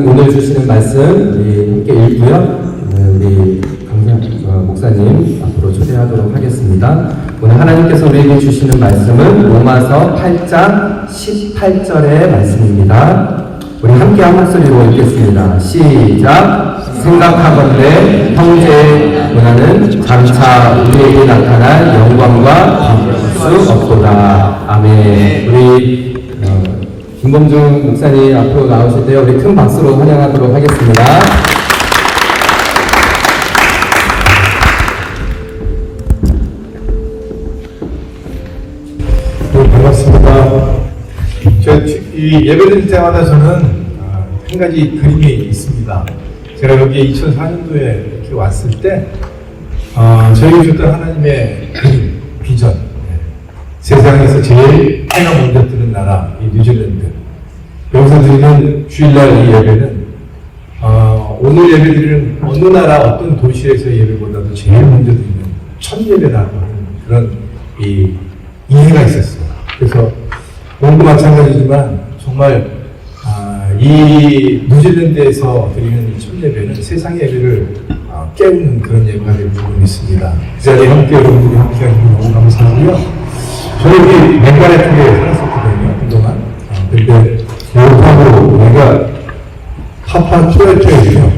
오늘 주시는 말씀 우리 함께 읽고요. 우리 강상 목사님 앞으로 초대하도록 하겠습니다. 오늘 하나님께서 우리에게 주시는 말씀은 로마서 8장 18절의 말씀입니다. 우리 함께 한 목소리로 읽겠습니다. 시작! 생각하건대 형제의 문화는 장차 우리에게 나타날 영광과 비교할 수 없도다. 아멘. 우리 김범중 목사님 앞으로 나오실 때요, 우리 큰 박수로 환영하도록 하겠습니다. 네, 반갑습니다. 이 예배드릴 때마다 저는 한 가지 그림이 있습니다. 제가 여기 2004년도에 이렇게 왔을 때 저에게 줬던 하나님의 그림, 비전, 세상에서 제일 해가 먼저 뜨는 나라, 이 뉴질랜드. 여기서 드리는 주일날 이 예배는 오늘 예배드리는 어느 나라 어떤 도시에서 예배보다도 제일 먼저 드리는 첫 예배라고 하는 그런 이 이해가 있었어요. 그래서 오늘도 마찬가지지만 정말 이 뉴질랜드에서 드리는 이 첫 예배는 세상의 예배를 깨우는 그런 예배가 될 줄 믿습니다. 그 자리에 함께 여러분들이 함께 하시면 너무 감사하고요. 저는 여기 맹간의 쪽에 살았었거든요, 그동안. 근데 여기하고 내가 파파토레토예요.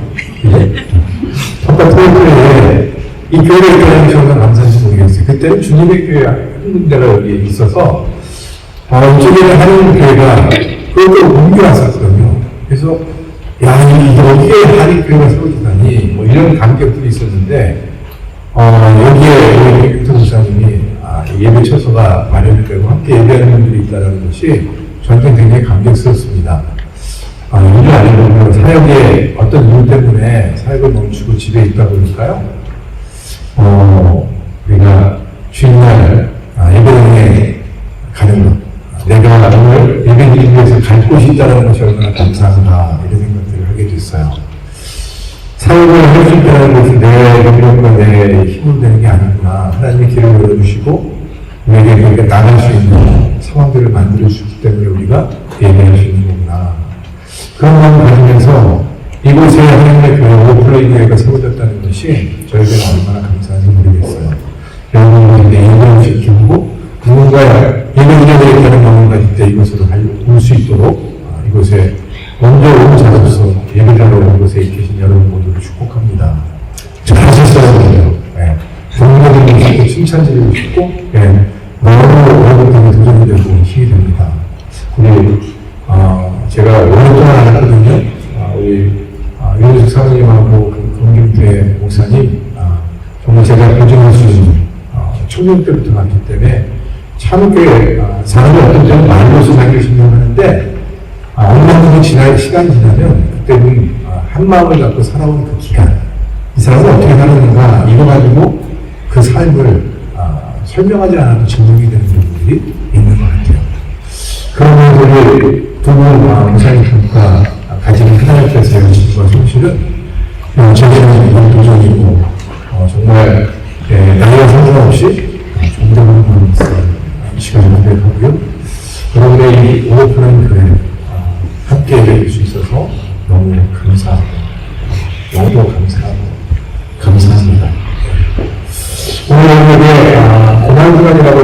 파파토레토에 이 교회에 있다는 게 얼마나 감사한지 모르겠어요. 그때는 주님의 교회 한 군데가 여기에 있어서 이쪽에는 하는 교회가 그것도 옮겨왔었거든요. 그래서 여기에 한인교회가 세워지다니 뭐 이런 감격들이 있었는데 여기에 우리 백유통 목사님이 예배 처소가 마련되고 함께 예배하는 분들이 있다는 것이 저한테 굉장히 감격스럽습니다. 일을 안 해보면 사역에 어떤 이유 때문에 사역을 멈추고 집에 있다 보니까요. 우리가 주일날 예배당에 가는 것, 내가 오늘 예배드리기 위해서 갈 곳이 있다는 것이 얼마나 감사한가 이런 생각들을 하게 됐어요. 사역을 할 수 있다는 것이 내 능력과 내 힘으로 되는 게 아니구나. 하나님의 길을 열어주시고 우리에게 그렇게 나갈 수 있는 상황들을 만들 수 있기 때문에 우리가 예배할 수 있는 거구나. 그런 마음을 가지면서 이곳에 하나님의 교회 오플레이 교회가 세워졌다는 것이 저에게는 얼마나 감사한지 모르겠어요. 여러분들에게 예배를 시키고 누군가 예배드려야 되는 마음을 가질 때 이곳으로 올 수 있도록 이곳에 먼저 온 자로서 예배자로 온 곳에 계신 여러분 모두를 축복합니다. 잘하셨어요. 부모님들도 싶고 칭찬드리고 싶고 너무 여러분들이 도전이 되고 힘이 됩니다. 우리 제가 오랫동안 알았거든요. 우리 윤호식 사모님하고 금김태 목사님 정말 제가 보증할 수 있는 청년 때부터 봤기 때문에 참 사람이 어떤 때는 말로서 자기를 신경하는데 얼마나 시간이 지나면 그때는 한 마음을 갖고 살아온 그 기간, 이 사람은 어떻게 살았는가 이거 가지고 그 삶을 설명하지 않아도 증명이 되는 부분들이 있는 것 같아요. 그러면 우리 두 분 목사님과 가지는 하나님께서 여러분과 성실은 제게는 이런 도전이고 정말 나이와 상관없이 존경하는 이 시간을 마련하고요. 여러분의 이 오픈한 교회 함께 해줄 수 있어서 너무 감사하고 너무 감사합니다. 오늘 여러분에게 고난주간이라고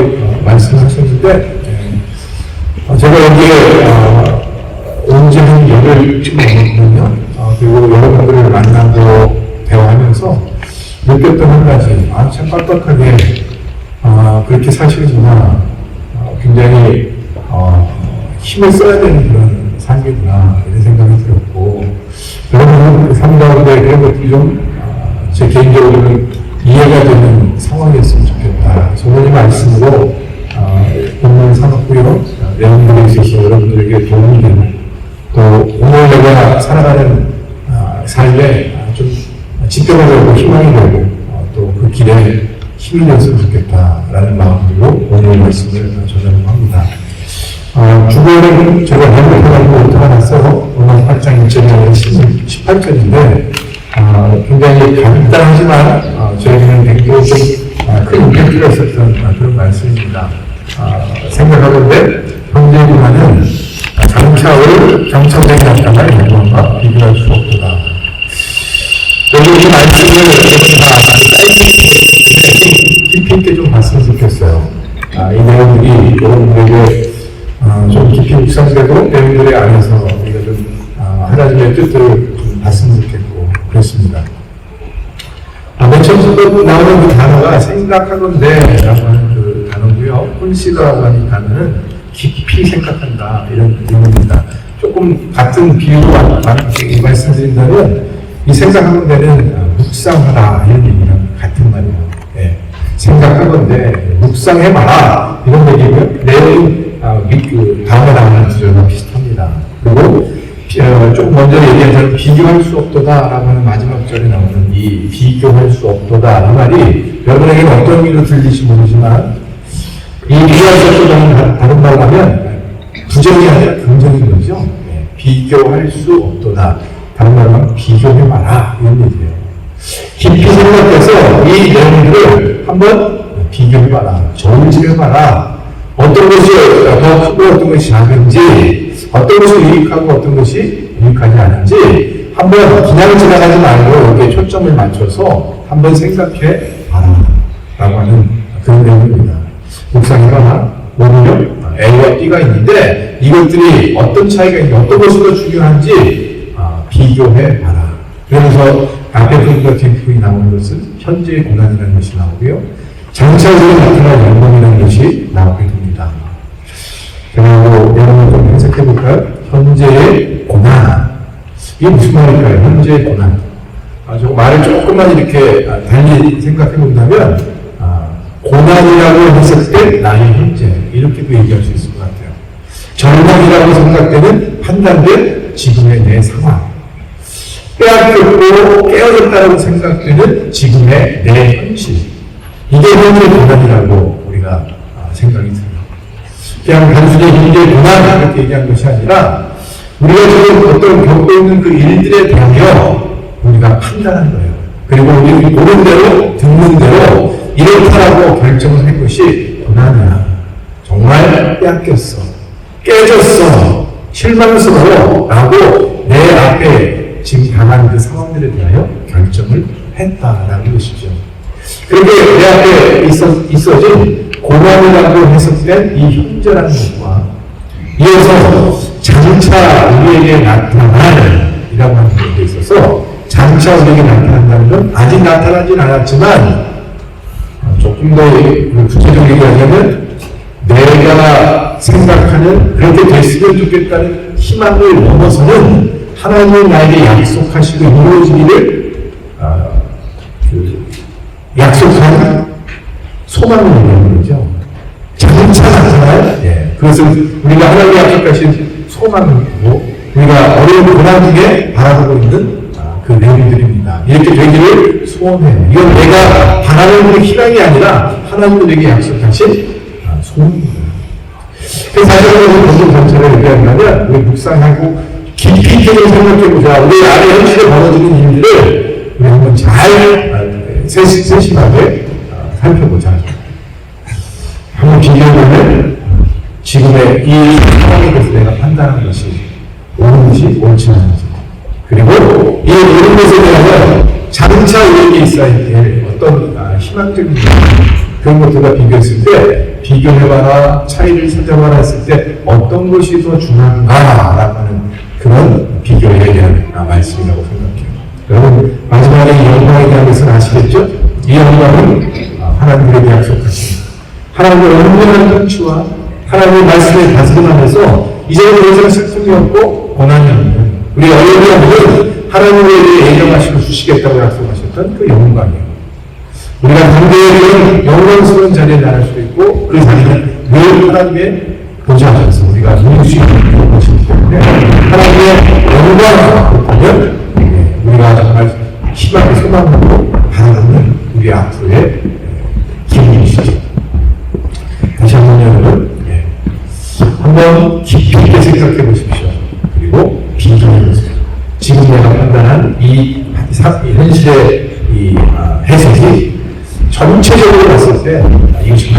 말씀하셨는데 제가 여기에 온 지 한 열흘쯤 넘었거든요. 그리고 여러분들을 만나고 대화하면서 느꼈던 한 가지, 참 빡빡하게 그렇게 사시는구나, 굉장히 힘을 써야 되는 그런 삶이구나 이런 생각이 들었고, 여러분은 그 삶 가운데 그런 것들이 좀 제 개인적으로는 이해가 되는 상황이었으면 좋겠다. 소문의 말씀으로 본문을 삼았고요. 내용들에 있어서 여러분들에게 도움이 되는, 또 오늘 내가 살아가는 삶에 좀 지표가 되고 희망이 되고 또 그 길에 힘이 되었으면 좋겠다라는 마음으로 오늘 말씀을 전하려고 합니다. 주보에는 제가 잘못해가지고 어떡하나 써서 오늘 8장 1절이나 18절인데 굉장히 간단하지만 저희는 굉장히 큰 임팩트가 있었던 그런 말씀입니다. 생각하건대 형제군화는 장차올 경청되게 나타날 영광과 비교할 수 없도다. 여기 이 말씀을 깊이 있게 좀 봤으면 좋겠어요. 이 내용들이 여러분들에게 좀 깊이 묵상되고 내용들에 안에서 우리가 좀 하나님의 뜻을 좀 봤으면 좋겠고 그렇습니다. 맨 처음부터 나오는 그 단어가 생각하건대 라고 하는 그 단어고요. 콘시더라고 하는 단어는 깊이 생각한다 이런 의미입니다. 조금 같은 비유로 말씀드린다면 이 생각하건대는 묵상하라 이런 얘기랑 같은 말이에요. 네. 생각하건대 묵상해봐라 이런 얘기고요. 내용이 다음에 나오는 구절과 비슷합니다. 그리고 조금 먼저 얘기하자면 비교할 수 없도다라고 하는 마지막 절에 나오는 이 비교할 수 없도다 이 말이 여러분에게는 어떤 의미로 들릴지 모르지만 이 비교할 수 없도다는 다른 말로 하면 부정이 아니라 긍정인 거죠. 네. 비교할 수 없도다 다른 말로 하면 비교해봐라 이런 얘기예요. 깊이 생각해서 이 내용들을 한번 비교해봐라. 저울질해봐라. 어떤 것이 더 크고 어떤 것이 작은지, 어떤 것이 유익하고 어떤 것이 유익하지 않은지 한번 그냥 지나가지 말고 여기에 초점을 맞춰서 한번 생각해봐라 라고 하는 그런 내용입니다. 묵상해봐라. 오히려 A와 B가 있는데 이것들이 어떤 차이가 있는지 어떤 것이 더 중요한지 비교해봐라. 그러면서 앞에 분과 뒤에 나오는 것은 현재의 고난이라는 것이 나오고요. 장차적으로 나타날 영광이라는 것이 나오게 됩니다. 그리고 여러분 좀 해석해 볼까요? 현재의 고난. 이게 무슨 말일까요? 현재의 고난. 저 말을 조금만 이렇게 달리 생각해 본다면, 고난이라고 했을 때 나의 현재. 이렇게도 얘기할 수 있을 것 같아요. 절망이라고 생각되는 판단된 지금의 내 상황. 빼앗겼고 깨어졌다고 생각되는 지금의 내 현실. 이게 현재 고난이라고 우리가 생각이 들어요. 그냥 단순히 현재 고난 이렇게 얘기한 것이 아니라 우리가 지금 어떤 겪고 있는 그 일들에 대하여 우리가 판단한 거예요. 그리고 우리 보는 대로 듣는 대로 이렇다라고 결정을 한 것이 고난이야. 정말 빼앗겼어. 깨졌어. 실망스러워. 라고 내 앞에 지금 당한 그 상황들에 대하여 결정을 했다라는 것이죠. 그렇게 내 앞에 있어진 고난이라고 해석된 이 현재라는 것과 이어서 장차 우리에게 나타날 이라고 하는 것에 있어서 장차 우리에게 나타난다는 건 아직 나타나진 않았지만 조금 더 구체적으로 얘기하자면 내가 생각하는 그렇게 됐으면 좋겠다는 희망을 넘어서는 하나님이 나에게 약속하시고 이루어지기를 약속한 소망을 얘기하는 거죠. 장차 나타날, 그것은 우리가 하나님이 약속하신 소망이고, 우리가 어려운 고난 중에 바라보고 있는 그 내용들입니다. 이렇게 되기를 소원해요. 이건 내가 바라는 그 희망이 아니라 하나님에게 약속하신 소원입니다. 그래서 사실 오늘 본문 전체를 얘기한다면, 우리 묵상하고 깊이 있게 생각해보자. 우리 안에 현실에 벌어지는 일들을 우리 한번 잘 세심하게 살펴보자. 한번 비교해보면 지금의 이 상황에 대해서 내가 판단하는 것이 옳은지 옳지 않은지, 그리고 이 옳은 것에 대하여 장차 우리에게 있어야 될 어떤 희망적인 그런 것들과 비교했을 때 비교해봐라, 차이를 찾아봐라 했을 때 어떤 것이 더 중요한가라고 하는 그런 비교에 대한 말씀이라고 생각해요. 여러분 마지막에 이 영광에 대한 것은 아시겠죠? 이 영광은 하나님에게 약속하신 하나님의 온전한 통치와 하나님의 말씀에 다스림하면서 이제는 더 이상 슬픔이 없고 고난이 없는 우리 어려움은 하나님에게 예정하시고 주시겠다고 약속하셨던 그 영광이에요. 우리가 당대의 그런 영광스러운 자리에 나갈 수도 있고 그 자리는 늘 하나님의 보좌 안에서 우리가 누릴 수 있는 것이기 때문에 하나님의 영광을 보면 우리가 정말 희망을 소망하고 바라는 우리 앞으로의 기분이시죠. 다시 한번 여러분 한번 깊이 있게 생각해 보십시오. 그리고 비교해 보세요. 만한 이 현실의 해석이 전체적으로 봤을 때 이것이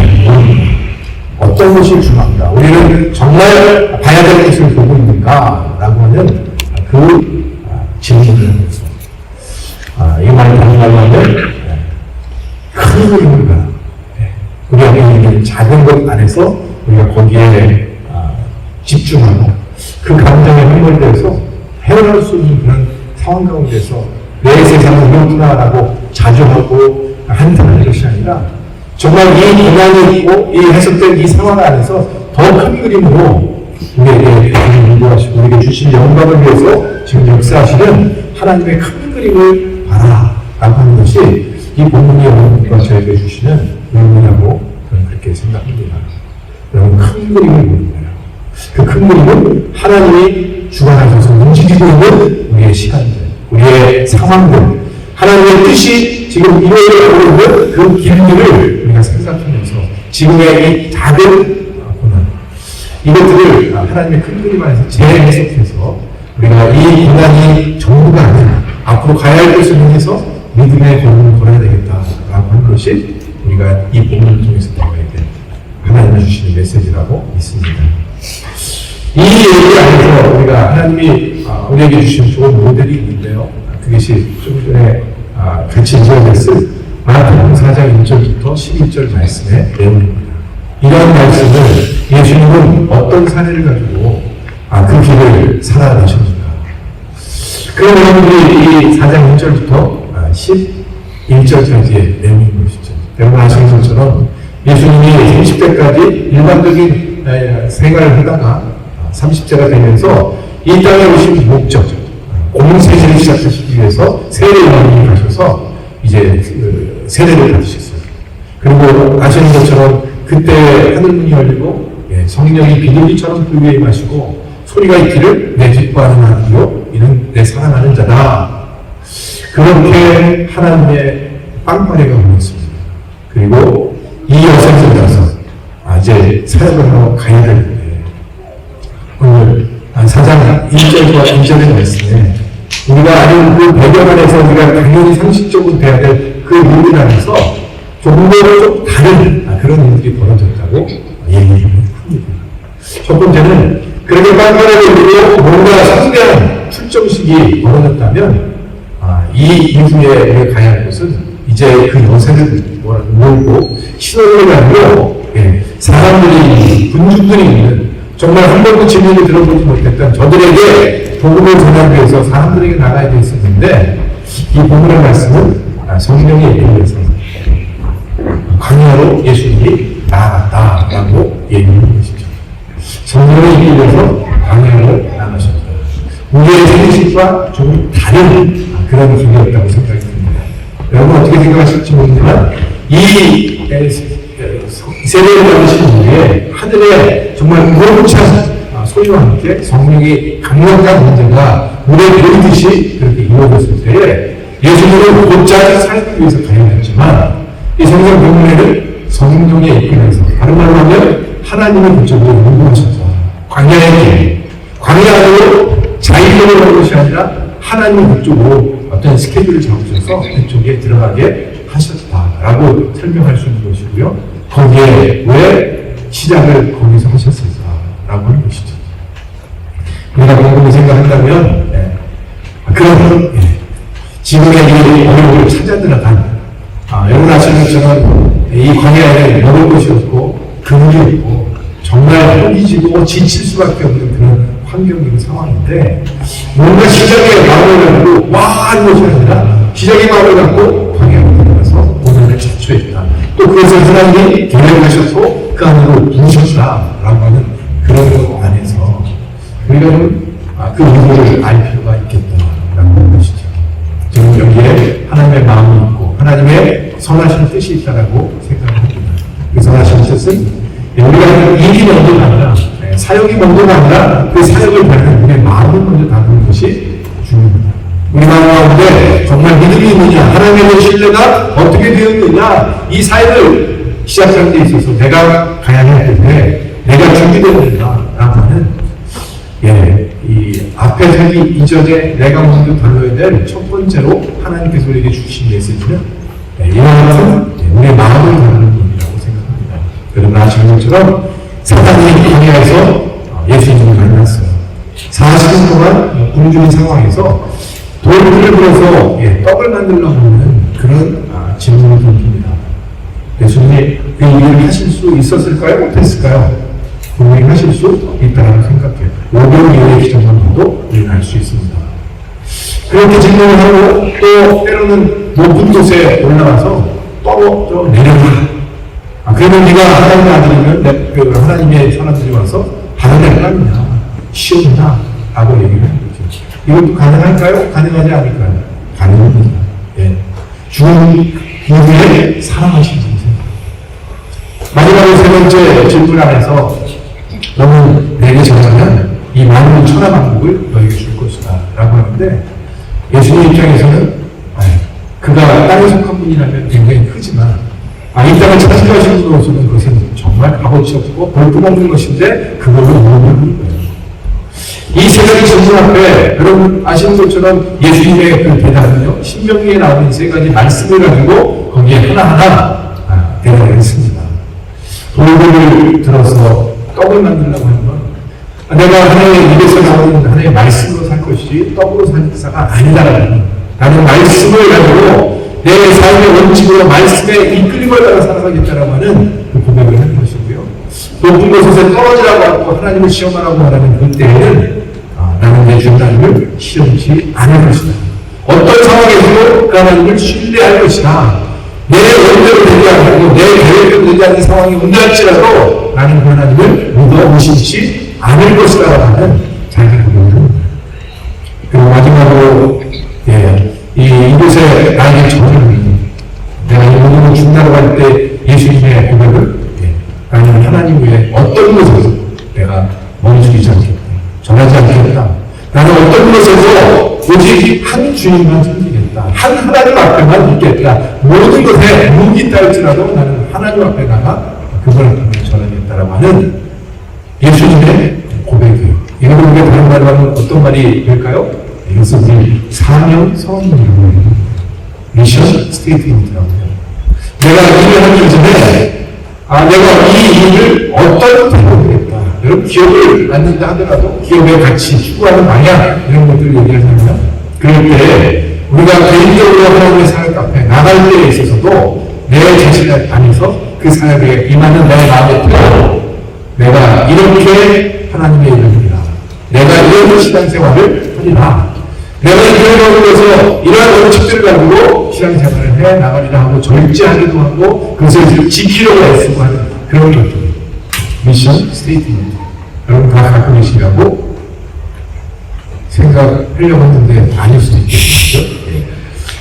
어떤 것이 중요한가? 우리는 정말 봐야 될 것을 보고 있는가라고 하는 그 질문을 하면서 이 말을 단말로 하면 큰 그림을 봐. 우리가 있는 작은 것 안에서 우리가 거기에 집중하고 그 감정에 흥분돼서 헤어날 수 있는 그런 상황 가운데서 내 세상은 이렇구나라고 자주하고 한탄하는 것이 아니라 정말 이 고난이 있고 이 해석된 이 상황 안에서 더 큰 그림으로 우리에게 인도하시고 우리에게 주신 영광을 위해서 지금 역사하시는 하나님의 큰 그림을 봐라 라고 하는 것이 이 본문이 여러분과 저에게 주시는 의미라고 저는 그렇게 생각합니다. 여러분 큰 그림을 보는 거예요. 그 큰 그림은 하나님이 주관하셔서 움직이고 있는 우리의 시간들, 우리의 상황들, 하나님의 뜻이 지금 이루어지고 있는 그 길들을 우리가 생각하면서 지금의 이 작은 고난, 이것들을 하나님의 큰 그림 안에서 재해석해서 우리가 이 고난이 전부가 아니라 앞으로 가야 할 것을 향해서 믿음의 걸음을 걸어야 되겠다라고 하는 것이 우리가 이 본문을 통해서 배워야 될 하나님이 주시는 메시지라고 믿습니다. 이 얘기 안에서 우리가 하나님이 우리에게 주신 좋은 모델이 있는데요. 그것이 좀 전에 같이 읽어냈을 마태복음 4장 1절부터 11절 말씀의 내용입니다. 이런 말씀을 예수님은 어떤 사례를 가지고 그 길을 살아내셨는가. 그럼 여러분들이 이 4장 1절부터 11절까지의 내용인 것이죠. 여러분 아시는 것처럼 예수님이 30대까지 일반적인 생활을 하다가 30세가 되면서 이 땅에 오신 목적, 공세지를 시작하시기 위해서 세례요한이 가셔서 이제 세례를 받으셨어요. 그리고 아시는 것처럼 그때 하늘문이 열리고 성령이 비둘기처럼 그 위에 임하시고 소리가 있기를 내 기뻐하는 아들이요 이는 내 사랑하는 자다. 그렇게 하나님의 빵빠레가 오였습니다. 그리고 이 여성을 가서 이제 사역을 하러 가야 되는데 오늘 4장 1절과 2절의 말씀에 우리가 아는 그 배경 안에서 우리가 당연히 상식적으로 돼야 될 그 일들 안에서 조금 더 다른 그런 일들이 벌어졌다고 얘기를 합니다. 첫 번째는 그렇게 빵빠레를 이루고 뭔가 성대한 출정식이 벌어졌다면 이 이후에 우리가 가야 할 것은 이제 그 여세를 몰고 신호를 가지고 사람들이 군중들이 있는 정말 한 번도 질문을 들어보지 못했던 저들에게 복음을 전하기 위해서 사람들에게 나가야 돼 있었는데 이 본문의 말씀은 성령의 인도에서 광야로 예수님이 나아갔다라고 얘기하는 것이죠. 성령의 인도에서 광야로 나가셨다. 우리의 생식과 좀 다른 그런 길이었다고 생각이 듭니다. 여러분 어떻게 생각하실지 모르지만 이 세례를 받으신 후에 하늘에 정말 무궁무진한 소리와 함께 성령의 강력한 문제가 물에 보이듯이 그렇게 이루어졌을 때에 예수님은 곧잘 살기 위해서 가야 했지만 이 성경 본문에는 성령의 입김에서 다른 말로 하면 하나님의 그쪽으로 인도하셔서 광야의 광야로 자의적으로 하는 것이 아니라 하나님의 그쪽으로 어떤 스케줄을 잡으셔서 그쪽에 들어가게 하셨다라고 설명할 수 있는 것이고요. 거기에 왜 시작을 거기서 하셨을까라고 하는 것이죠. 우리가 곰곰이 생각한다면 그런 지금의 이 어려움을 찾아 들어간 여러분 아시는 것처럼 이 광야에 먹을 것이 없고 그물이 없고 정말 허기지고 지칠 수밖에 없는 그런 환경적인 상황인데 뭔가 시작의 마음을 갖고 와 하는 것이 아니라 시작의 마음을 갖고 광야로 들어가서 고난을 자초했다. 또 그것을 하나님이 계획하셔서 그 안으로 부으셨다라고 하는 그런 것 안에서 우리가 그 의미를 알 필요가 있겠다라고 하는 것이죠. 지금 여기에 하나님의 마음이 있고 하나님의 선하신 뜻이 있다라고 생각합니다. 그 선하신 뜻은 우리가 일이 먼저가 아니라 사역이 먼저가 아니라 그 사역을 받는 우리의 마음을 먼저 다루는 것이 중요합니다. 우리 마음 가운데 정말 믿음이 있느냐, 하나님에 대한 신뢰가 어떻게 되었느냐, 이 사역을 시작하는 데 있어서 내가 가야 할 텐데 내가 준비되었느냐라고 하는 이 앞에 앞에 살기 이전에 내가 먼저 다뤄야 될 첫 번째로 하나님께서 우리에게 주신 메시지는 이와 같은 우리의 마음을 다루는 분이라고 생각합니다. 여러분 아시는 것처럼 사탄이 광야에서 예수님을 만났어요. 40일 동안 굶주린 상황에서 돌을 불어서 떡을 만들려고 하는 그런 질문을 던집니다. 예수님이 그 일을 하실 수 있었을까요? 못했을까요? 분명히 하실 수 있다고 생각해요. 5년 이후의 기적만도 우리는 알 수 있습니다. 그렇게 질문을 하고 또 때로는 높은 곳에 올라가서 떨어져 내려가. 그러면 네가 하나님의 아들이면 하나님의 사람들이 와서 바다를 깔느냐 쉬었냐 라고 얘기를 하는 거죠. 이것도 가능할까요? 가능하지 않을까요? 가능합니다. 죽은 이후에 사랑하신 분이세요. 마지막으로 세 번째 질문 안에서 너는 내게 전하면 이 많은 천하만국을 너에게 줄 것이다 라고 하는데 예수님 입장에서는 그가 땅에 속한 분이라면 굉장히 크지만 이 땅을 차지하신 분으로서는 그것은 정말 값어치 없고 볼품없는 것인데 그걸로 무릎을 꿇는 거예요. 이 세 가지 질문 앞에 여러분 아시는 것처럼 예수님의 그 대답은요 신명기에 나오는 세 가지 말씀을 가지고 거기에 하나하나 대답을 했습니다. 돌을 들어서 떡을 만들려고 하는 건 내가 하나님의 입에서 나오는 하나님의 말씀으로 살 것이지 떡으로 살 사가 아니다라는 나는 말씀을 가지고 내 삶의 원칙으로 말씀에 이끌림을 따라 살아가겠다라고 하는 그 고백을 하는 것이고요. 높은 곳에서 떨어지라고 하고 하나님을 시험하라고 하는 그때에는 나는 내 주 하나님을 시험치 않을 것이다. 어떤 상황에서도 그 하나님을 신뢰할 것이다. 내 원대로 되지 않고 내 계획대로 되지 않는 상황이 온다할지라도 나는 그 하나님을 믿어 의심치 않을 것이다 하는 자기의 고백을 합니다. 그리고 마지막으로 이곳에 나에게 전하는 내가 이 모든 준다고 할 때 예수님의 고백을 나는 하나님 외에 어떤 곳에서 내가 멈추지 않겠다. 전하지 않겠다. 나는 어떤 곳에서 오직 한 주님만 섬기겠다. 한 하나님 앞에만 있겠다. 모든 것에 무기 있다 할지라도 나는 하나님 앞에 나가 그분을 통해 전하겠다라고 하는 예수님의 고백이에요. 이거 우리가 다른 말로 하면 어떤 말이 될까요? 이것은 우리 사명 선언이라고 해요. 미션 스테이트먼트라고 해요. 내가 일을 하기 전에 내가 이 일을 어떤 해보겠다. 여러분 기업을 만든다 하더라도 기업의 가치, 추구하는 방향 이런 것들을 얘기하잖아요. 그럴 때 우리가 개인적으로 하나님의 사역 앞에 나갈 때에 있어서도 내 자신 안에서 그 사역에 임하는 내 마음의 뜻으로 내가 이렇게 하나님의 일을 하리라. 내가 이런 신앙생활을 하리라. 내가 이런 곳에서 이러한 원칙들을 가지고 신앙생활을 해 나가리라 하고 절제하기도 하고 그것을 지키려고 애쓰고 하는 그런 것들. 미션 스테이트먼트. 여러분 다 갖고 계시라고 생각하려고 했는데 아닐 수도 있겠죠.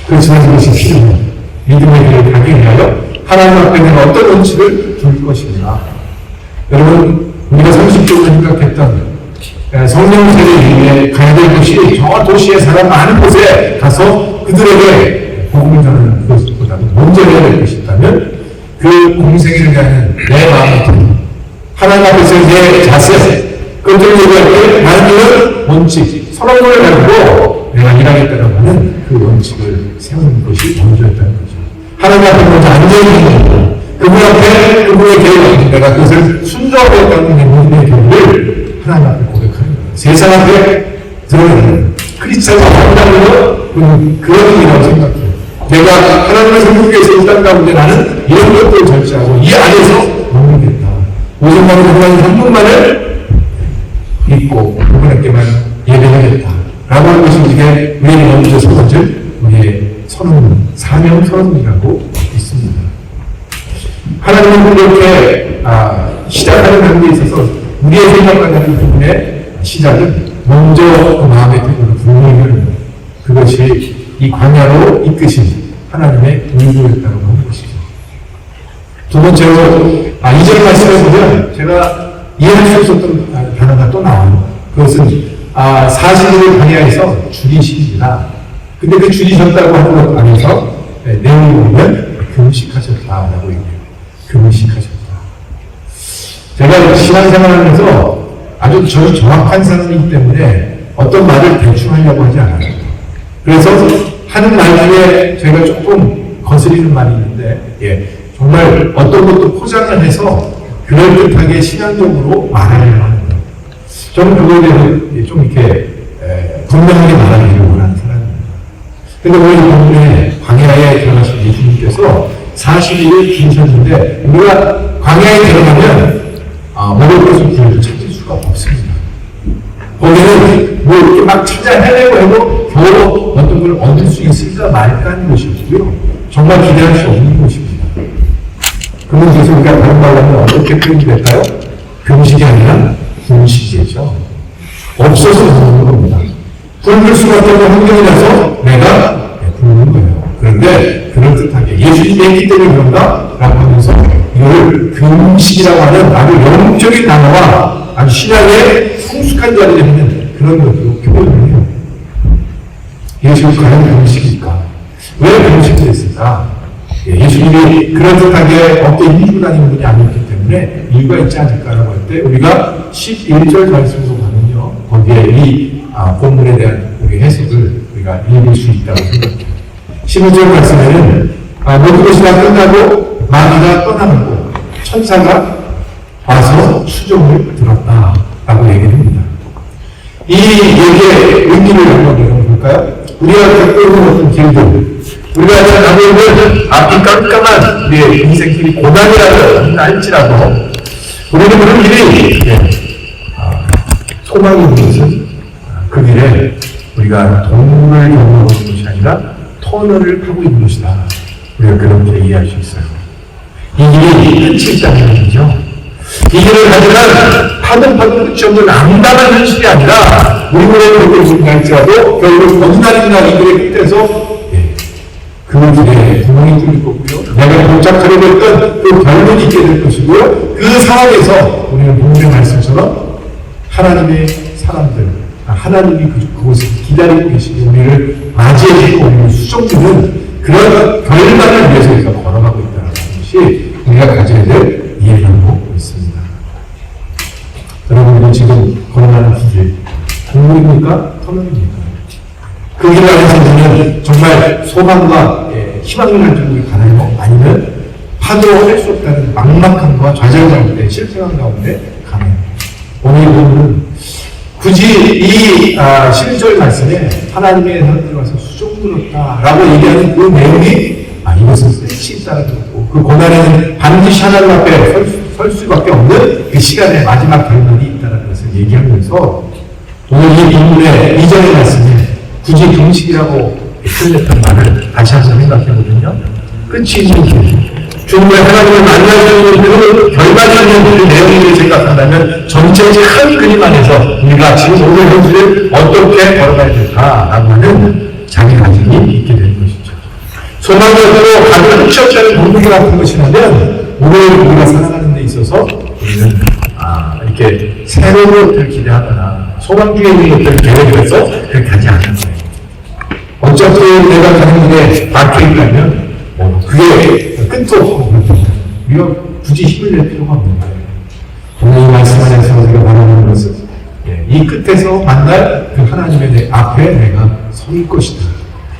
그렇지만 그것이 필요해요. 믿음의 길을 가기 위하여 하나님 앞에 내가 어떤 원칙을 줄 것인가. 여러분 우리가 30조로 생각했던 성령 세례 이후에 가야 될 곳이 저 도시의 사람 많은 곳에 가서 그들에게 복음을 전하는 것보다도 먼저 해야 될 것이 있다면 그 공생애를 위한 내 마음을 하나님 앞에서의 내 자세 그것들을 얘기할 때 나는 원칙 선언을 가지고 내가 일하겠다고 하는 그 원칙을 세우는 것이 먼저였다는 거죠. 하나님 앞에 먼저 앉아있는 거고 그분 앞에 그분의 계획 내가 그것을 순종하겠다는 내 모든 계획을 하나님 앞에 고백하는 거예요. 세상 앞에 드러내는 크리스찬을 한다는 건 그런 의미라고 생각해요. 내가 하나님의 성국에서 일단 가운데 나는 이런 것들을 절제하고 이 안에서 먹는겠다. 오직만으로 하나님 한 분만을 믿고 그분에게만 예배하겠다. 라고 하는 것이 이게 우리의 먼저 첫 번째 우리의 선언, 사명 선언이라고 있습니다. 하나님은 그렇게 시작하는 단계에 있어서 우리의 생각과는 부분의 시작은 먼저 그 마음의 뜻으로 분명히 하는 그것이 이 광야로 이끄신 하나님의 의도였다고 하는 것이죠. 두 번째로 2절 말씀에 보면 제가 이해할 수 있었던 단어가 또 나와요. 그것은 40일을 광야에서 줄이시니라. 근데 그 줄이셨다고 하는 것 안에서 내용을 보면 금식하셨다라고 얘기해요. 금식하셨다. 제가 신앙생활하면서 아주 정확한 사람이기 때문에 어떤 말을 대충 하려고 하지 않아요. 그래서 하는 말 중에 제가 조금 거스리는 말이 있는데, 정말 어떤 것도 포장을 해서 그럴듯하게 신앙적으로 말하려고 하는 거예요. 저는 그거에 대해서 좀 이렇게 분명하게 말하기를 원하는 사람입니다. 근데 오늘 본문에 광야에 들어가신 예수님께서 40일을 기르셨는데, 우리가 광야에 들어가면 먹을 것을 구해도 찾을 수가 없습니다. 거기는 뭐 이렇게 막 찾아 헤매고 해도 겨우 어떤 걸 얻을 수 있을까 말까 하는 곳이고요. 정말 기대할 수 없는 곳입니다. 그러면 그래서 우리가 다른 말로 하면 어떻게 표현이 될까요? 금식이 아니라 분식이죠. 없어서 먹는 겁니다. 굶을 수밖에 없는 환경이라서 내가 굶는 거예요. 그런데 그럴듯하게 예수님이 했기 때문에 그런가? 라고 하면서 이걸 금식이라고 하는 아주 영적인 단어와 아주 신앙의 성숙한 자리에 있는 그런 것으로 표현을 해요. 예수님이 과연 금식일까? 왜 금식이 됐을까? 예수님이 그럴듯하게 어깨 힘주고 다니는 분이 아니었기 때문에 이유가 있지 않을까라고 할 때 우리가 11절 말씀으로 가면요. 거기에 이 본문에 대한 우리 해석을 우리가 읽을 수 있다고 생각해요. 15절 말씀에는 모든 것이 다 끝나고 마귀가 떠나고 천사가 와서 수종을 들었다라고 얘기합니다. 이 얘기의 의미를 한번 볼까요? 우리가 겪고 있는 어떤 길들, 우리가 가고 있는 앞이 깜깜한 우리의 인생길이 고난이라도 할지라도 우리는 그런 길이 소망이 있는 것은 그 길에 우리가 동물을 경험하는 것이 아니라 터널을 타고 있는 것이다. 우리가 그렇게 이해할 수 있어요. 이 길이 끝이 있다는 얘기죠. 이 길을 가지만 파도 끝이 없는 암담한 현실이 아니라 우리 몸에 그렇게 생각할지라도 결국 거듭나는 이 길의 끝에서 그 길에 구멍이 뚫릴 거고요. 내가 도착하려고 했던 그 결론이 있게 될 것이고요. 그 상황에서 우리는 본문의 말씀처럼 하나님의 사람들, 하나님이 그곳에 기다리고 계시고 우리를 맞이해주고 우리를 수종주는 그런 결단을 위해서 우리가 걸어가고 있다는 것이 우리가 가져야 될 이해라고 있습니다. 여러분은 지금 걸어가는 길, 동물입니까? 터널입니까? 그 길 안에서 우리는 정말 소망과 희망을 가지고 가나요? 아니면 파도할 수 없다는 막막함과 좌절 가운데, 실패한 가운데 가나요? 오늘 본문은 굳이 이 11절 말씀에 하나님의 사람들이 와서 수종들었다라고 얘기하는 그 내용이 이것은 끝이 있다는 거고 그 고난에는 반드시 하나님 앞에 설 수밖에 없는 그 시간의 마지막 결론이 있다는 것을 얘기하면서 오늘 이 본문의 2절의 말씀에 굳이 금식이라고 표현했던 말을 다시 한번 생각해보면요. 끝이 있는 길. 정말 하나님을 만날 수 있는 그 결과적인 그 내용을 생각한다면 전체적인 큰 그림 안에서 우리가 지금 오늘 현실을 어떻게 걸어가야 될까라고 하는 자기 가정이 있게 되는 것이죠. 소망적으로 가장 끝이 없다는 본문이 같은 것이라면 오늘 우리가 살아가는 데 있어서 우리는 이렇게 새로운 것들을 기대하거나 소망 중에 있는 것들을 계획해서 그렇게 하지 않는 거예요. 어차피 내가 가는 길에 막혀있다면 그게 끝도 없고 우리가 굳이 힘을 낼 필요가 없는 거예요. 오늘 이 말씀 안에서 우리가 바라보는 것은 이 끝에서 만날 그 하나님의 앞에 내가 설 것이다.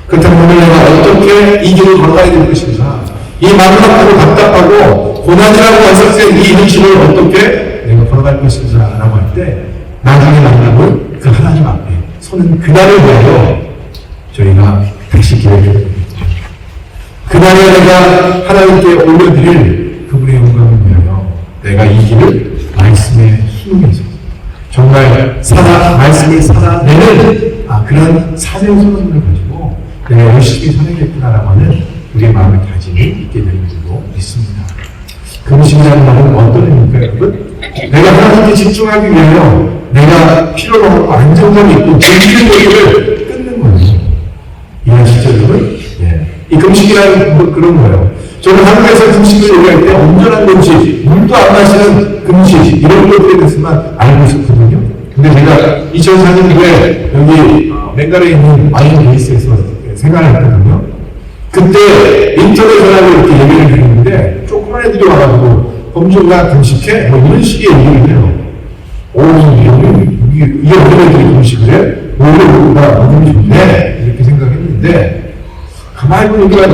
그렇다면 오늘 내가 어떻게 이 길을 걸어가야 될 것인가? 이 막막하고 답답하고 고난이라고 완성된 이 현실을 어떻게 내가 걸어갈 것인가 라고 할 때 나중에 만나볼 그 하나님 앞에 서는 그날을 위하여 저희가 다시 기회를 드립니다. 그날에 내가 하나님께 올려드릴 그분의 영광을 위하여 내가 이 길을 말씀에 순응해서 정말 말씀을 살아내는 그런 사명선언을 가지고 내가 열심히 살아야겠구나라고 하는 우리의 마음의 다짐이 있게 되는 줄로 믿습니다. 금식이라는 말은 어떤 의미입니까, 여러분? 내가 하나님께 집중하기 위하여 내가 필요로 하고 안정감이 있고 즐기는 것을 끊는 거예요. 이해하시죠, 여러분? 이 금식이라는 그런 거예요. 저는 한국에서 금식을 얘기할 때 온전한 금식, 물도 안 마시는 금식 이런 것들에 대해서만 알고 있었거든요. 근데 제가 2004년도에 여기 벵갈에 있는 와인 베이스에서 생활을 했거든요. 그때 인터넷으로 이렇게 얘기를 드리는데 조그만 애들이 와가지고 범주가 금식해? 뭐 이런 식의 얘기를 해요. 이게 어린 애들이 금식을 해? 오히려 우리가 믿음이 좋네 이렇게 생각했는데 가만히 보니까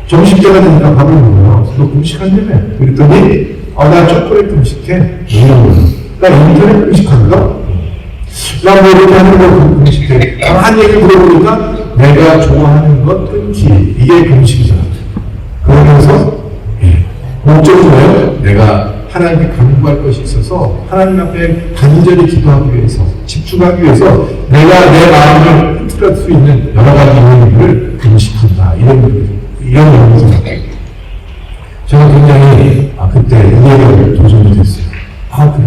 점심때가 되니까 밥을 먹어요. 너 금식한다며? 그랬더니 나 초콜릿 금식해. 나 인터넷 금식한다? 나 뭐 이렇게 하는 거 금식해. 한 얘기 들어보니까 내가 좋아하는 것 끊기 이게 금식이잖아. 그러면서 목적은 뭐예요? 내가 하나님께 간구할 것이 있어서 하나님 앞에 간절히 기도하기 위해서 집중하기 위해서 내가 내 마음을 흐트릴 수 있는 여러 가지 이유를 금식한다 이런 의미죠. 저는 굉장히 그때 이해가 도전이 됐어요. 그래.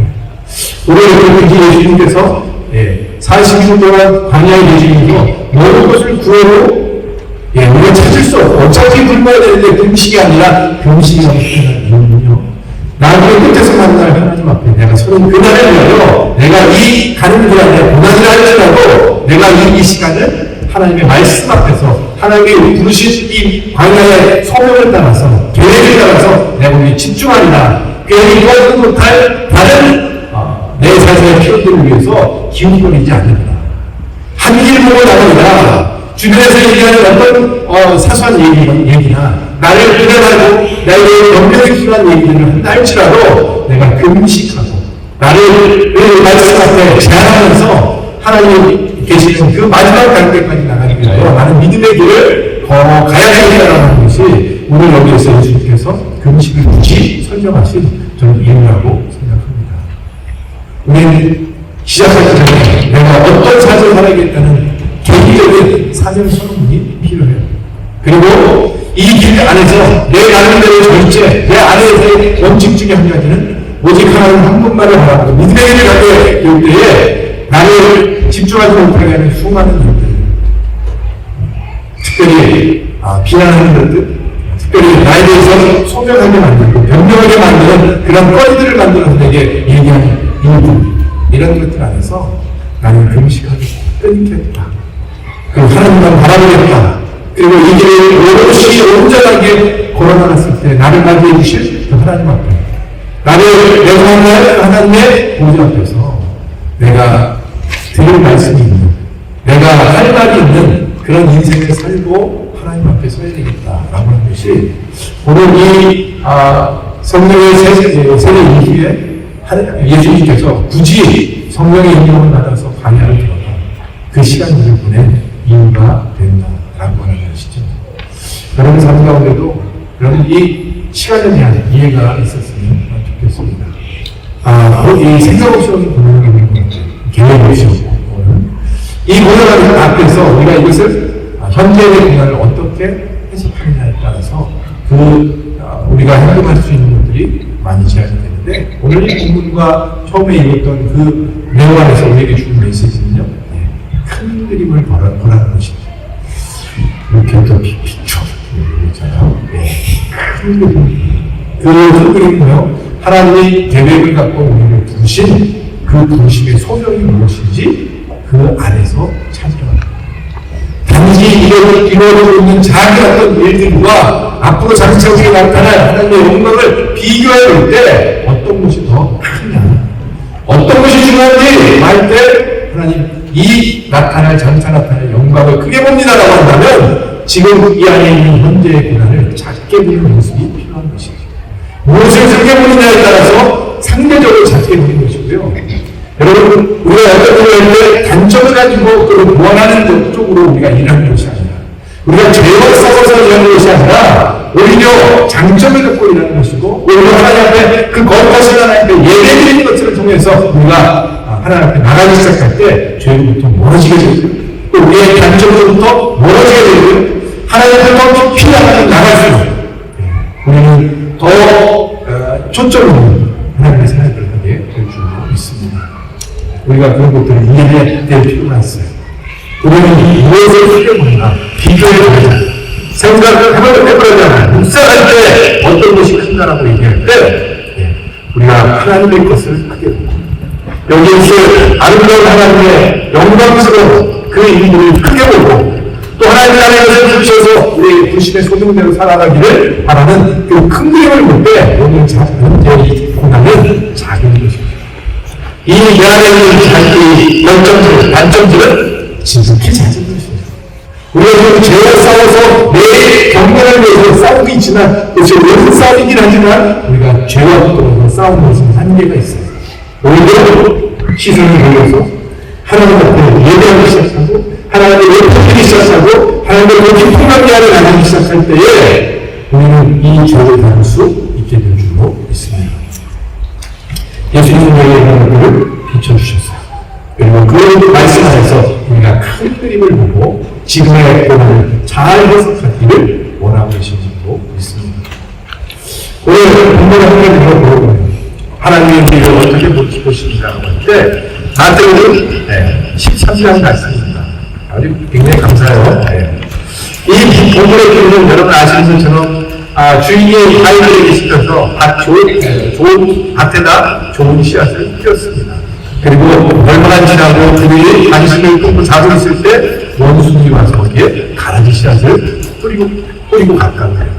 오늘 이렇게 예수님께서 40일 동안 광야에 계시면서 모든 것을 구해도 우리가 찾을 수 없고 어차피 굶어야 되는데 금식이 아니라 금식이라고 표현하는 이유는요. 나중에 끝에서 만날 하나님 앞에 내가 서는 그날을 위하여 내가 이 가는 길 안에 고난을 할지라도 내가 이 시간을 하나님의 말씀 앞에서 하나님의 부르신 이 광야의 소명을 따라서 계획을 따라서 내가 우리 집중하리라. 괜히 도와주지 못할 다른 내 자신의 필요들을 위해서 기웃거리지 않는다. 한 길 보고 나가니라. 주변에서 얘기하는 어떤 사소한 얘기나 나를 그려가고 나에게 연명이 필요한 얘기들을 한다 할지라도 내가 금식하고 나를 말씀 앞에 제안하면서 하나님이 계시는 그 마지막 단계까지 나가기 위하여 나는 믿음의 길을 걸어가야 되겠다라는 것이 오늘 여기에서 예수님께서 금식을 굳이 설명하신 저는 이유라고 생각합니다. 우리는 시작하기 전에 내가 어떤 삶을 살아야겠다는 개인적인 사전 선언이 필요해요. 그리고 이 길 안에서 내 나름대로 절제, 내 안에서의 원칙 중에 한 가지는 오직 하나님 한 분만을 바라보고 믿음의 길을 가게 될 때에 나를 집중하지 못하게 하는 수많은 일들, 특별히 비난하는 것들, 특별히 나에 대해서 소명하게 만들고 변명하게 만드는 그런 거리들을 만들어서 내게 얘기하는 일들, 이런 것들 안에서 나는 금식하고 끊겠다. 그리고 하나님만 바라보겠다. 그리고 이 길을 오롯이 온전하게 걸어나갔을 때 나를 맞이해 주실 그 하나님 앞에 나를 내가 하나님의 보좌 앞에서 내가 드릴 말씀이 있는 내가 할 말이 있는 그런 인생을 살고 하나님 앞에 서야 되겠다라고 하는 것이 오늘 이 성령의 세례 이후에 예수님께서 굳이 성령의 인도를 받아서 광야를 들어가 그 시간들을 보낸 이유가 된다라고 하는 것이죠. 여러분 삶 가운데도 여러분 이 시간에 대한 이해가 있었으면 좋겠습니다. 이 생각 없이 오는 고난을 계획 없이 오는 이 고난 앞에서 우리가 이것을 현재의 고난을 어떻게 해석하느냐에 따라서 우리가 행동할 수 있는 것들이 많이 제한이 되는데 오늘 이 본문과 처음에 읽었던 그 내용 안에서 우리에게 주는 메시지는요. 큰 그림을 보라는 것입니다. 이렇게 또 비춰 있잖아요. 큰 그림. 그 그림은요. 하나님이 계획을 갖고 우리를 부르신 그 부르심의 소명이 무엇인지 그 안에서 찾으라. 단지 이루어지고 있는 작은 어떤 일들과 앞으로 장차에 나타날 하나님의 영광을 비교해 볼 때 어떤 것이 더 크냐, 어떤 것이 중요한지 할 때 하나님 이 장차 나타날 영광을 크게 봅니다라고 한다면 지금 이 안에 있는 현재의 고난을 작게 보는 모습이 필요한 것이죠. 무엇을 작게 보느냐에 따라서 상대적으로 작게 보는 것이고요. 여러분, 우리가 어떤 일을 할 때 단점을 가지고 그걸 보완하는 쪽으로 우리가 일하는 것이 아니라 우리가 죄와 싸워서 일하는 것이 아니라 오히려 장점을 갖고 일하는 것이고 오히려 하나님 앞에 그 거룩하신 하나님 앞에 예배드리는 것들을 통해서 우리가 하나님 앞에 나가기 시작할 때 죄로부터 멀어지게 되고 또 우리의 단점으로부터 멀어지게 되고 하나님 앞에 더 깊이 나갈 수 있어요. 우리는 더 초점을 하나님의 생각을 하게 될 줄 믿습니다. 우리가 그런 것들을 이해해야 될 필요가 있어요. 우리는 무엇을 필요한가 비교해보자. 생각을 해보자. 묵상할 때 어떤 것이 큰가라고 얘기할 때 우리가 하나님의 것을 크게 보고 여기에서 아름다운 하나님의 영광스러운 그 일들을 크게 보고 또 하나님 나라의 것을 부르셔서 우리 부심의 소명대로 살아가기를 바라는 그 큰 그림을 볼 때 오늘 현재 이 고난은 작은 것입니다. 이 내 안에 있는 단점들은 진득히 잦은 것이에요. 우리가 지금 죄와 싸워서 내 경건을 위해서 싸우고 있지만, 그렇죠. 왜 싸움이긴 하지만, 우리가 죄와 또 싸우는 것은 한계가 있어요. 오히려 시선을 돌려서 하나님 앞에 예배하기 시작하고, 하나님을 외치기 시작하고, 하나님을 높이 풍랑케 하려 나가기 시작할 때에 우리는 이 죄를 다룰 수 있게 될 줄로 믿습니다. 예수님은 우리의 것들을 비춰주셨어요. 그리고 그 말씀 안에서 우리가 큰 그림을 보고 지금의 고난을 잘 해석하기를 원하고 계신 줄로 믿습니다. 오늘 본문을 함께 들어보면 하나님의 우리를 어떻게 보시는가라고 할 때 나한테는 13장 말씀입니다. 아주 굉장히 감사해요. 이 본문의 기준은 여러분 아시는 것처럼 주인이 아이들에게 시켜서 좋은 밭에다 좋은 씨앗을 뿌렸습니다. 그리고 얼마나 지나고 그들이 관심을 끊고 자고 있을 때 원숭이 와서 거기에 가라지 씨앗을 뿌리고 갔다는 거예요.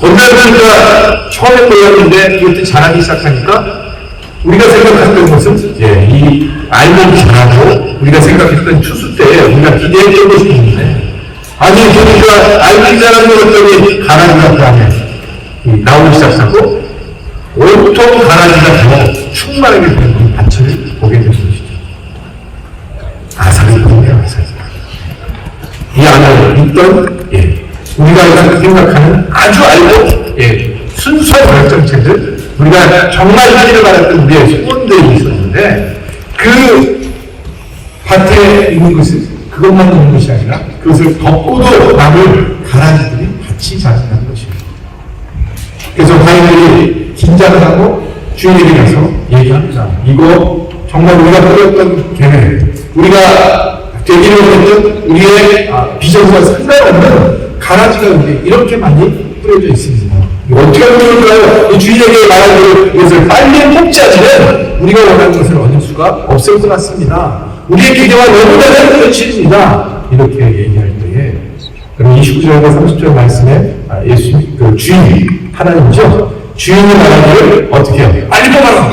어느 날 우리가 처음에 몰랐는데 이것도 자라기 시작하니까 우리가 생각했던 것은 이 알몸이 자라고 우리가 생각했던 추수 때 우리가 기대했던 것이 있는데 아니 보니까 알몸이 자라는 것 같더니 가라지가 그 안에 나오기 시작하고 온통 가라지가 더 충만하게 된 이 밭을 보게 된 것이죠. 아삭이거든요, 아삭이. 이 안에 있던 우리가 생각하는 아주 알고 순수한 결정체들, 우리가 정말 하기를 바랐던 우리의 소원들이 있었는데 그 밭에 있는 것은 그것만 있는 것이 아니라 그것을 덮고도 남을 가라지들이 같이 자생하는 것입니다. 그래서 가인들이 긴장을 하고 주인에게 가서 얘기합니다. 이거 정말 우리가 뿌렸던 계획, 우리가 되기로 했던 우리의 비전과 상관없는 가라지가 이렇게 많이 뿌려져 있습니다. 어떻게 하면 좋을까요? 이 주인에게 말한 대로 이것을 빨리 뽑지 않으면 우리가 원하는 것을 얻을 수가 없을 것 같습니다. 우리의 기대와 너무나 현실입니다. 이렇게 얘기할 때에 그럼 29절과 30절 말씀에 그 주인, 하나님이죠. 주인이 말하기를 어떻게 해요? 빨리 뽑아라!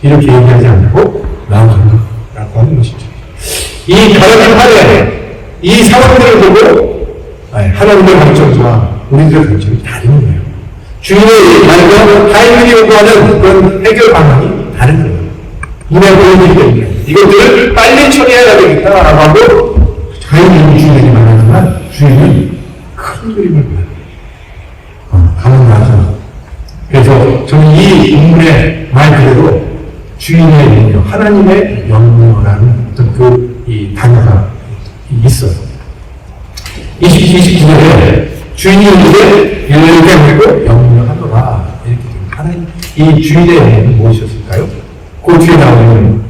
이렇게 얘기하지 않고 나아간다라고 하는 것이죠. 이 가라지 판에 이 상황들을 보고 하나님의 관점과 우리들의 관점이 다른 거예요. 주인의 말과 하인들이 요구하는 그런 해결 방안이 다른 거예요. 이날들이기 때문에 이것들을 빨리 처리해야 되겠다라고 하고 하인들이 주인에게 말하지만 주인은 큰 그림을 봐요. 가만 놔줘. 그래서 저는 이 인물의 말 그대로 주인의 명령, 하나님의 명령이라는 어떤 이 단어가 있어요. 29절에 주인이 이제 이렇게 하고 명령하노라 이렇게 됩니다. 하나님, 이 주인의 명령은 무엇이었을까요? 그 뒤에 나오는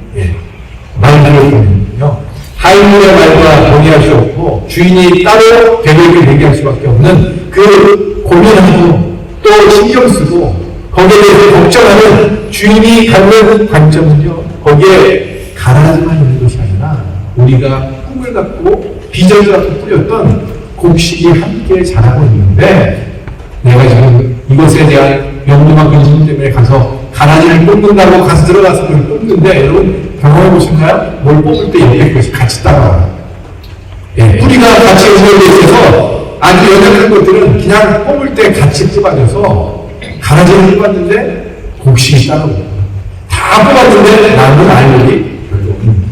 말들을 보면요. 하인들의 말과 동의할 수 없고 주인이 따로 대결을 얘기할 수밖에 없는 그 고민하고 또 신경 쓰고 거기에 대해서 걱정하는 주인이 갖는 관점은요. 거기에 가라지만 있는 것이 아니라 우리가 꿈을 갖고 비전을 갖고 뿌렸던 곡식이 함께 자라고 있는데 내가 지금 이것에 대한 염려와 근심 때문에 가서 가라지를 뽑는다고 가서 들어가서 그걸 뽑는데 여러분 경험해 보셨나요? 뭘 뽑을 때 옆에 것이 같이 따라와요. 뿌리가 같이 연결되어 있어서 아주 연약한 것들은 그냥 뽑을 때 같이 뽑아져서 가라지를 뽑았는데 곡식이 따라오고 다 뽑았는데 남은 알력이 별로 없는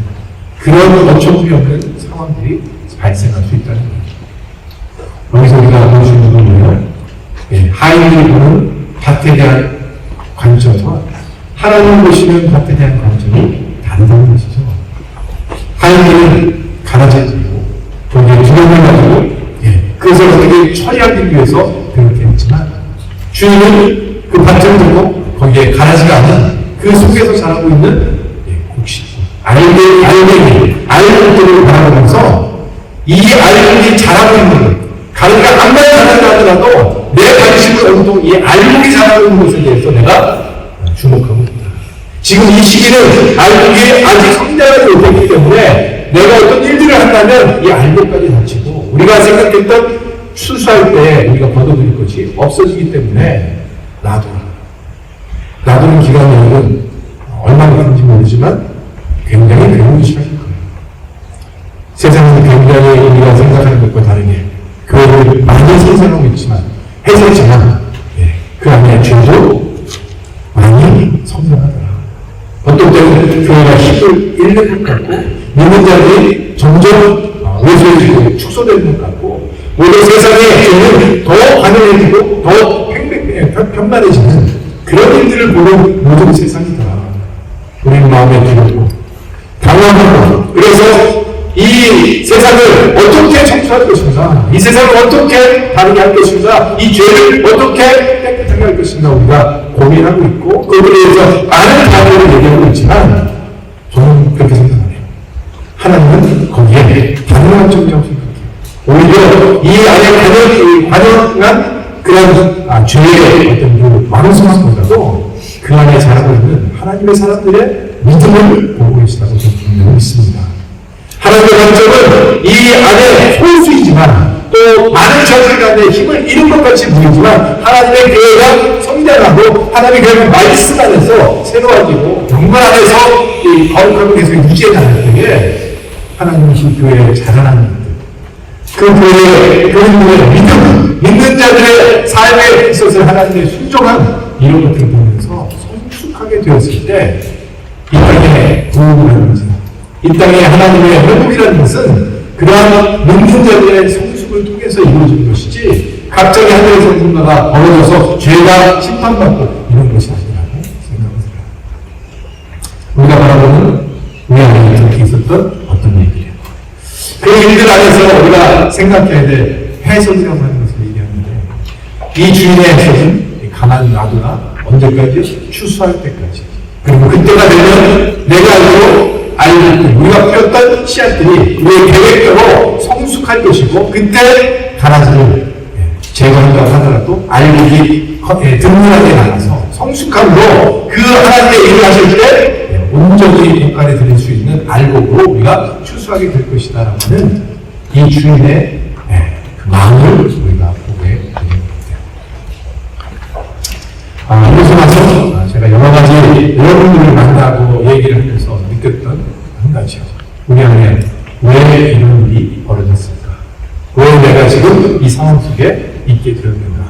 그런 어처구니 없는 상황들이 발생할 수 있다는 거예요. 여기서 우리가 볼 수 있는 건 뭐예요? 하인들이 보는 밭에 대한 관점과 하나님 보시는 밭에 대한 관점이 다르다는 것이죠. 하인들은 가라지를 들고 거기에 두려움을 가지고 그것을 어떻게 처리하기 위해서 그렇게 했지만 주인은 그 밭을 들고 거기에 가라지가 아닌 그 속에서 자라고 있는 곡식, 알들을 바라보면서 이 알들이 자라고 있는 것, 가르가 한 마리 자란다 하더라도 내 관심을 온통 이 알들이 자라고 있는 것에 대해서 내가 주목하고 있다. 지금 이 시기는 알들이 아직 성장하지 못했기 때문에 내가 어떤 일들을 한다면 이 알들까지 다치고 우리가 생각했던 추수할 때 우리가 거둬들일 것이 없어지기 때문에 놔두는 기간은 얼마나 큰지 모르지만 굉장히 괴로운 시간일 거예요. 세상은 굉장히 우리가 생각하는 것과 다르게 교회를 많이 생산하고 있지만 해설지만 그 안에 죄도 많이 성장하더라. 어떤 때는 교회가 힘을 잃는 것 같고 믿는 자들이 점점 왜소해지고 축소되는 것 같고 오히려 세상의 죄는 더 가능해지고 더 편만해지는 그런 일들을 보는 모든 세상이더라. 우리는 마음에 두렵고 당황하고 그래서 이 세상을 어떻게 청소할 것인가, 이 세상을 어떻게 다르게 할 것인가, 이 죄를 어떻게 깨끗하게 할 것인가 우리가 고민하고 있고 그거에 대해서 많은 답을 얘기하고 있지만 저는 그렇게 생각해요. 하나님은 거기에 단호한 정리라고 생각해요. 오히려 이 안에 관영한 그런 죄의 어떤 그 왕성함보다도 그 안에 자라고 있는 하나님의 사람들의 믿음을 보고 계시다고 저는 분명히 믿습니다. 하나님의 관점은 이 안에 소수이지만 또 많은 자들 안에 힘을 잃은 것 같이 보이지만 하나님의 교회가 성장하고 하나님의 교회가 말씀 안에서 새로워지고 영광 안에서 이 거룩함을 계속 유지해 나갈 때에 하나님이 교회에 자라나는 것들 그 교회의 교인들의 믿음, 믿는 자들의 삶에 있어서 하나님의 순종한 이런 것들을 보면서 성숙하게 되었을 때 이 땅에 구원을 하는 것은 이 땅에 하나님의 회복이라는 것은 그러한 믿는 자들의 성숙을 통해서 이루어지는 것이지 갑자기 하늘에서 누군가가 벌어져서 죄가 심판받고 이런 것이 아니라고 생각을 해요. 우리가 바라보는 우리 안에 이렇게 있었던 어떤 일들이에요. 그 일들 안에서 우리가 생각해야 될 해석이라고 하는 것을 얘기하는데 이 주인의 해석은 가만 놔두나 언제까지? 추수할 때까지. 그리고 그때가 되면 내가 알고 우리가 피웠던 씨앗들이 우리의 계획대로 성숙할 것이고 그때 가라지를 제거한다고 하더라도 알곡이 든든하게 나가서 성숙함으로 그 하나님의 일을 하실 때 온전히 공간에 드릴 수 있는 알곡으로 우리가 추수하게 될 것이다 라고 하는 이 주인의 그 마음을 우리가 보게 되는 것 같아요. 이것을 와서 제가 여러 가지 여러분들을 만나고 얘기를 하면서 느꼈던 한 가지요. 우리 안에 왜 이런 일이 벌어졌을까? 왜 내가 지금 이 상황 속에 있게 되었는가?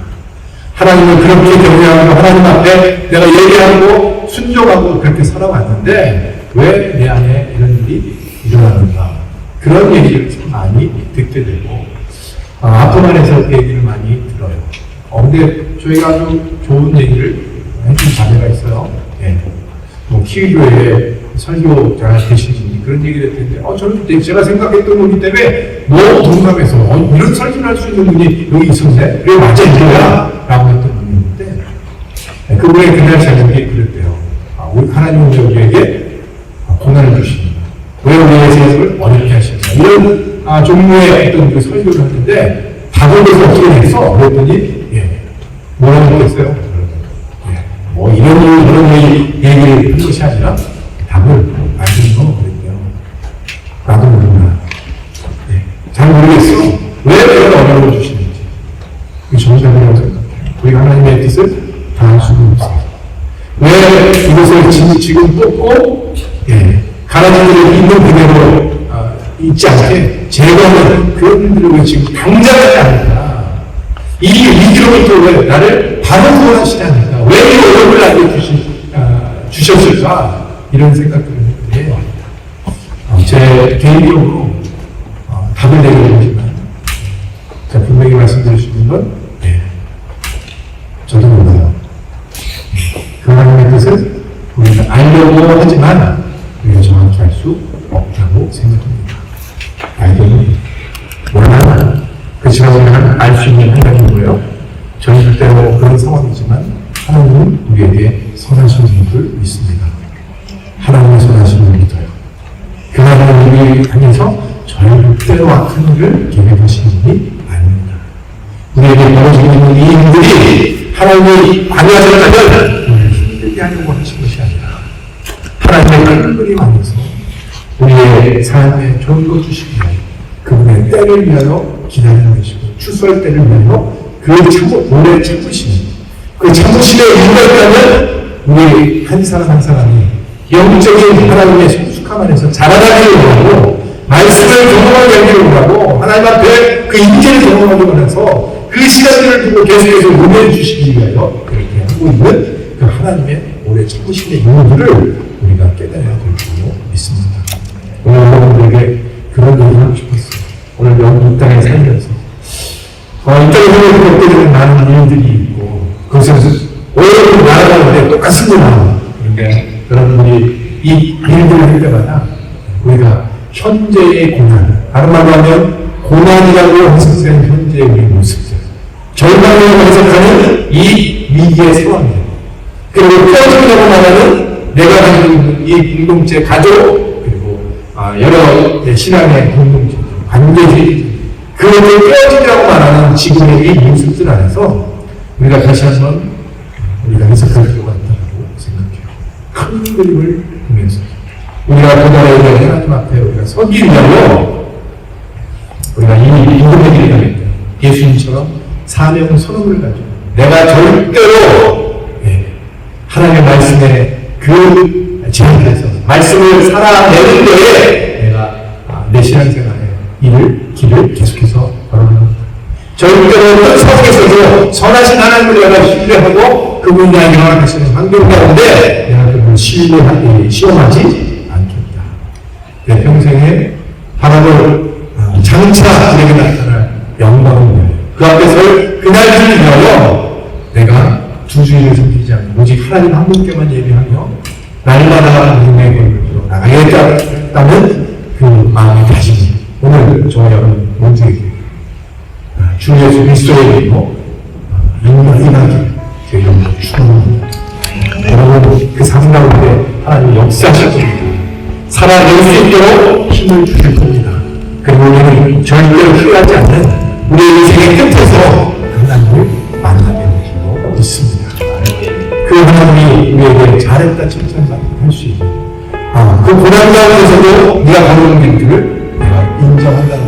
하나님을 그렇게 경외하고 하나님 앞에 내가 얘기하고 순종하고 그렇게 살아왔는데 왜 내 안에 이런 일이 일어나는가? 그런 얘기를 참 많이 듣게 되고 아픔 안에서 그 얘기를 많이 들어요. 근데 저희가 아주 좋은 얘기를 해준 자매가 있어요. 뭐 키위교회에 설교자가 계신 분이 그런 얘기를 했는데 저는 제가 생각했던 거기 때문에 너무 동감해서 이런 설교를 할 수 있는 분이 여기 있었네? 그래 맞아 이거야? 라고 했던 분이었는데 그분의 그날 제목이 그랬대요. 우리 하나님은 우리에게 고난을 주십니다. 왜 우리의 세상을 어렵게 하십니까? 이런 종류의 어떤 그 설교를 하는데 답을 그래서 어떻게 했어? 그랬더니 뭐라고 했어요? 뭐 이런 얘기를 한 것이 아니라 답을 알려주는 거 그랬대요. 나도 모르나. 잘 모르겠어. 왜 내가 어려움을 주시는지. 그게 정답이라고 생각해요. 우리가 하나님의 뜻을 다 할 수는 없어요. 왜 이것을 지금 뽑고 가라지들을 있는 그대로 있지 않게 제거하는 그런 일들을 지금 당장 하지 않을까. 이 위기로부터 왜 나를 바로 구원하시지 않을까? 왜 이 어려움을 나에게 주셨을까? 이런 생각들을 했는데 제 개인적으로 답을 내려보지만 제가 분명히 말씀드릴 수 있는 건 저도 몰라요. 그 하나님의 뜻을 우리는 알려고 하지만 우리가 정확히 알 수 없다고 생각합니다. 알겠니? 몰라요. 그렇지만 우리는 알 수 있는 한 가지고요. 저희 절대로 그런 상황이지만 하나님은 우리에게 선하신 분을 믿습니다. 하나님의 선하신 분을 믿어요. 그 하나님은 우리 안에서 절대로 악한 일을 계획하신 분이 아닙니다. 우리에게 벌어지고 있는 이 일들이 하나님이 아니하셨다면 우리를 힘들게 하려고 하신 것이 아니라 하나님의 큰 그림 안에서 우리의 삶에 좋은 것 주시기 위하여 그분의 때를 위하여 기다리고 계시고 추수할 때를 위하여 오래 참으시는 그 참으심의 이유가 있다면 우리 한 사람 한 사람이 영적인 하나님의 성숙함 안에서 자라나기를 원하고 말씀을 경험하게 하려고 하나님 앞에 그 인재를 경험하고 나서 그 시간들을 두고 계속해서 은혜를 주시기 위하여 그렇게 하고 있는 그 하나님의 오래 참으심의 이유들을 우리가 깨달아야 될 줄로 믿습니다. 오늘 여러분들에게 그런 얘기를 하고 싶었어요. 오늘 여기 이 땅에 살면서 이 땅에서 겪게 많은 일들이 있고 그것을 오래 나아가는데 똑같은 일 나와요. 그러니까 여러분들이 이 일들을 할 때마다 우리가 현재의 고난, 다른 말로 하면 고난이라고 해석된 현재의 우리 모습들, 절망이라고 해석하는 이 위기의 상황들, 그리고 깨어짐이라고 말하는 내가 가지고 있는 이 공동체 가족, 그리고 여러 신앙의 공동체, 관계주의, 그것을 깨어짐이라고 말하는 지금의 이 모습들 안에서 우리가 다시 한번 우리가 해석할 필요가 있다고 생각해요. 큰 그림을 보면서 우리가 도달해야 될 하나님 앞에 우리가 서기 위하여 우리가 이 인도의 길을 가겠다. 예수님처럼 사명 선언을 가지고 내가 절대로 하나님의 말씀에 그 제한에서 말씀을 살아내는 데에 내가 내 신앙생활의 길을 계속해서 걸어가는 겁니다. 절대로 어떤 상황에서도 선하신 하나님을 내가 신뢰하고 그분이 나에게 허락하시는 환경 가운데 내가 그분을 시험하지 않겠다. 내 평생에 바라볼 장차 우리에게 나타날 영광을 위하여 그 앞에 설 그날을 위하여 내가 두 주의를 섬기지 않고 오직 하나님 한 분께만 예배하며 날마다 믿음의 걸음을 들어 나가겠다는 그 마음의 다짐이 오늘 저와 여러분 모두에게 주 예수 그리스도의 이름으로 인하게 되기를 축원합니다. 여러분 그 삶 가운데 하나님 역사하실 겁니다. 살아낼 수 있도록 힘을 주실 겁니다. 그리고 우리는 절대로 후회하지 않는 우리의 인생의 끝에서 하나님을 만나게 되시고 있습니다. 그 하나님이 우리에게 잘했다 칭찬할 수 있는 그 고난 가운데서도 네가 가는 길들을 내가 인정한다는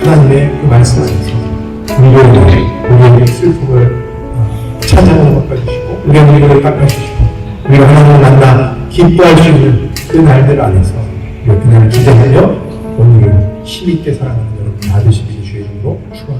하나님의 그 말씀 안에서 우리에게 슬픔을 찾아오는 것 가지시고 우리의 눈물을 닦아주시고 우리가 하나님을 만나 기뻐할 수 있는 그 날들 안에서 우리가 그날을 기대하며 오늘을 힘있게 살아가는 여러분 다 되시기를 주의 이름으로 축원합니다.